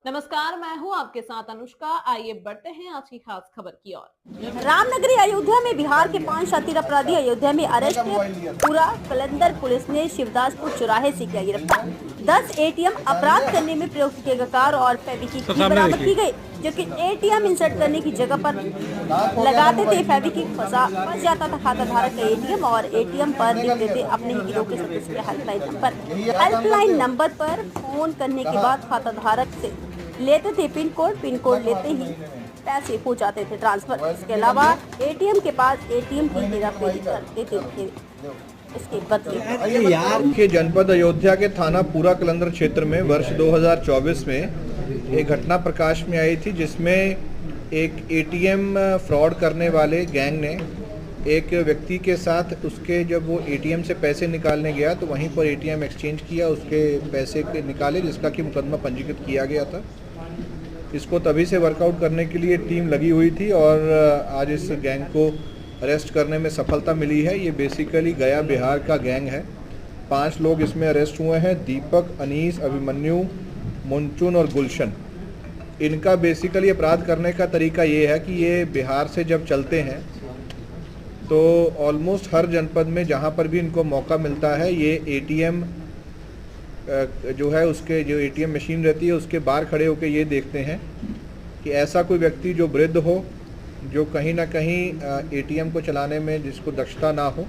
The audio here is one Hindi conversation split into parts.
नमस्कार, मैं हूं आपके साथ अनुष्का। आइए बढ़ते हैं आज की खास खबर की ओर। रामनगरी अयोध्या में बिहार के 5 शातिर अपराधी अयोध्या में अरेस्ट। पूरा कलंदर पुलिस ने शिवदासपुर चौराहे से किया गिरफ्तार। 10 एटीएम अपराध करने में प्रयुक्त किए गए कार और फेविक्विक भी बरामद की गई, जो कि एटीएम इंसर्ट करने की जगह पर लगाते थे। फेविक्विक फंस जाता था खाता धारक का एटीएम और एटीएम पर लिख देते अपने ही गिरोह के सदस्य के हेल्पलाइन नंबर पर फोन करने के बाद खाता धारक से लेते थे पिन कोड लेते ही पैसे हो जाते थे ट्रांसफर। इसके अलावा एटीएम के पास एटीएम की हेराफेरी कर देते थे इसके बदले। के जनपद अयोध्या के थाना पूरा कलंदर क्षेत्र में वर्ष 2024 में एक घटना प्रकाश में आई थी, जिसमें एक एटीएम फ्रॉड करने वाले गैंग ने एक व्यक्ति के साथ उसके जब वो एटीएम से पैसे निकालने गया तो वहीं पर एटीएम एक्सचेंज किया, उसके पैसे के निकाले, जिसका कि मुकदमा पंजीकृत किया गया था। इसको तभी से वर्कआउट करने के लिए टीम लगी हुई थी और आज इस गैंग को अरेस्ट करने में सफलता मिली है। ये बेसिकली गया बिहार का गैंग है। 5 लोग इसमें अरेस्ट हुए हैं: दीपक, अनीस, अभिमन्यु, मुनचुन और गुलशन। इनका बेसिकली अपराध करने का तरीका ये है कि ये बिहार से जब चलते हैं तो ऑलमोस्ट हर जनपद में जहाँ पर भी इनको मौका मिलता है, ये एटीएम जो है उसके जो एटीएम मशीन रहती है उसके बाहर खड़े होकर ये देखते हैं कि ऐसा कोई व्यक्ति जो वृद्ध हो, जो कहीं ना कहीं एटीएम को चलाने में जिसको दक्षता ना हो,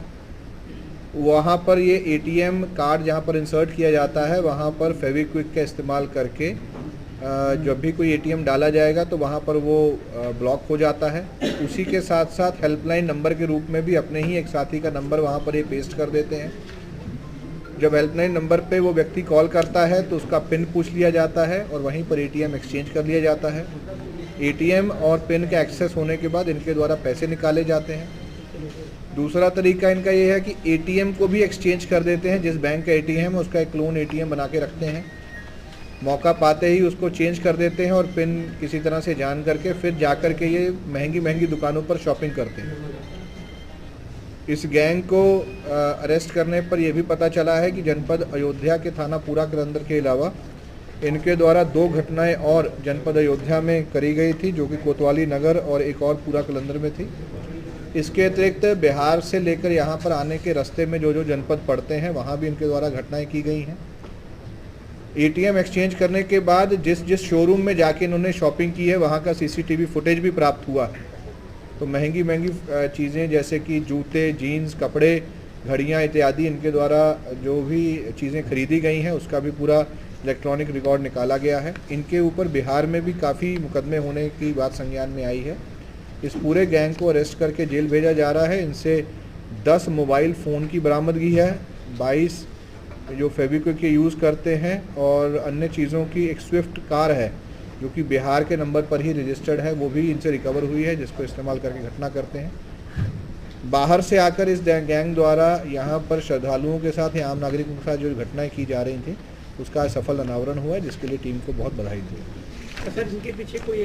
वहाँ पर ये एटीएम कार्ड जहाँ पर इंसर्ट किया जाता है वहाँ पर फेविक्विक का इस्तेमाल करके जब भी कोई एटीएम डाला जाएगा तो वहाँ पर वो ब्लॉक हो जाता है। उसी के साथ साथ हेल्पलाइन नंबर के रूप में भी अपने ही एक साथी का नंबर वहाँ पर ये पेस्ट कर देते हैं। जब हेल्पलाइन नंबर पे वो व्यक्ति कॉल करता है तो उसका पिन पूछ लिया जाता है और वहीं पर एटीएम एक्सचेंज कर लिया जाता है। एटीएम और पिन का एक्सेस होने के बाद इनके द्वारा पैसे निकाले जाते हैं। दूसरा तरीका इनका ये है कि एटीएम को भी एक्सचेंज कर देते हैं। जिस बैंक का एटीएम है उसका एक क्लोन एटीएम बना के रखते हैं, मौका पाते ही उसको चेंज कर देते हैं और पिन किसी तरह से जान करके फिर जा कर के ये महंगी दुकानों पर शॉपिंग करते हैं। इस गैंग को अरेस्ट करने पर यह भी पता चला है कि जनपद अयोध्या के थाना पूरा कलंदर के अलावा इनके द्वारा 2 घटनाएं और जनपद अयोध्या में करी गई थी, जो कि कोतवाली नगर और एक और पूरा कलंदर में थी। इसके अतिरिक्त बिहार से लेकर यहाँ पर आने के रास्ते में जो जनपद पड़ते हैं वहाँ भी इनके द्वारा घटनाएं की गई हैं। एटीएम एक्सचेंज करने के बाद जिस शोरूम में जाके इन्होंने शॉपिंग की है वहाँ का सीसीटीवी फुटेज भी प्राप्त हुआ है। तो महंगी चीज़ें जैसे कि जूते, जीन्स, कपड़े, घड़ियाँ इत्यादि इनके द्वारा जो भी चीज़ें खरीदी गई हैं उसका भी पूरा इलेक्ट्रॉनिक रिकॉर्ड निकाला गया है। इनके ऊपर बिहार में भी काफ़ी मुकदमे होने की बात संज्ञान में आई है। इस पूरे गैंग को अरेस्ट करके जेल भेजा जा रहा है। इनसे 10 मोबाइल फ़ोन की बरामदगी है, 22 जो फेविक्विक के यूज़ करते हैं और अन्य चीज़ों की एक स्विफ्ट कार है जो कि बिहार के नंबर पर ही रजिस्टर्ड है, वो भी इनसे रिकवर हुई है, जिसको इस्तेमाल करके घटना करते हैं। बाहर से आकर इस गैंग द्वारा यहाँ पर श्रद्धालुओं के साथ या आम नागरिकों के साथ जो घटनाएं की जा रही थी उसका सफल अनावरण हुआ है, जिसके लिए टीम को बहुत बधाई दी। सर, इनके पीछे कोई